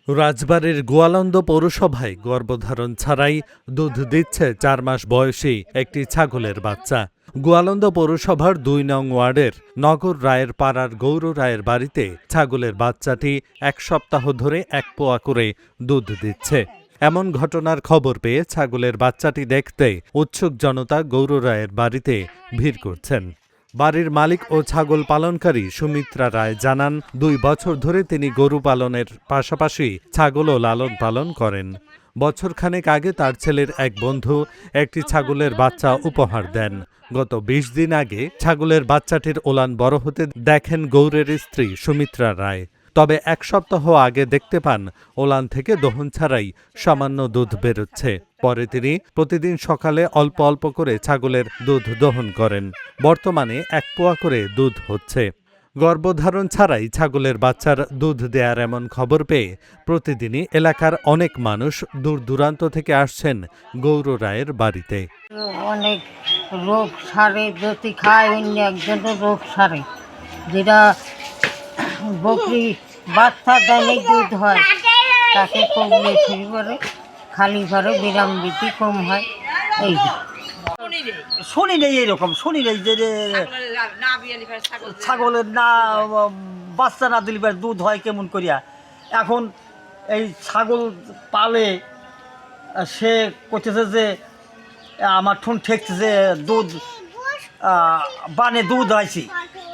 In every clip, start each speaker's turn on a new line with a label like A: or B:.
A: রাজবাড়ীর গোয়ালন্দ পৌরসভায় গর্ভধারণ ছাড়াই দুধ দিচ্ছে ৪ মাস বয়সী একটি ছাগলের বাচ্চা। গোয়ালন্দ পৌরসভার ২ নং ওয়ার্ডের নগর রায়ের পাড়ার গৌর রায়ের বাড়িতে ছাগলের বাচ্চাটি ১ সপ্তাহ ধরে ১ পোয়া করে দুধ দিচ্ছে। এমন ঘটনার খবর পেয়ে ছাগলের বাচ্চাটি দেখতে উৎসুক জনতা গৌর রায়ের বাড়িতে ভিড় করছেন। বাড়ির মালিক ও ছাগল পালনকারী সুমিত্রা রায় জানান, ২ বছর ধরে তিনি গরু পালনের পাশাপাশি ছাগলও লালন পালন করেন। বছরখানেক আগে তার ছেলের এক বন্ধু একটি ছাগলের বাচ্চা উপহার দেন। গত ২০ দিন আগে ছাগলের বাচ্চাটির ওলান বড় হতে দেখেন গৌরের স্ত্রী সুমিত্রা রায়। তবে ১ সপ্তাহ আগে দেখতে পান ওলান থেকে দহন ছাড়াই সামান্য দুধ বেরোচ্ছে। পরে তিনি প্রতিদিন সকালে অল্প অল্প করে ছাগলের দুধ দহন করেন। বর্তমানে ১ পোয়া করে দুধ হচ্ছে। গর্ভধারণ ছাড়াই ছাগলের বাচ্চার দুধ দেয়ার এমন খবর পেয়ে প্রতিদিনই এলাকার অনেক মানুষ দূর দূরান্ত থেকে আসছেন গৌর রায়ের বাড়িতে।
B: অনেক রোগ সারে যদি খায়, অন্য একজনের রোগ সারে। যেটা বকরি বাচ্চা দৈনিক দুধ হয় তাকে কমলে ফিরি করে, খালি ঘরে বিরাম বিটি কম হয়। এই
C: শুনি নেই এইরকম, শুনি নেই যে ছাগলের না বাচ্চা না দিলে দুধ হয় কেমন করিয়া। এখন এই ছাগল পালে সে করতেছে যে আমার ঠুন ঠেকছে যে দুধ বানে দুধ হয়েছি,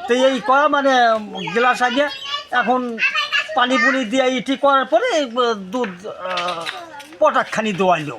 C: তো এই করা মানে গ্লাস আগে এখন পানি পুনি দিয়ে ইটি করার পরে দুধ পটাকখানি দোয়াইলো।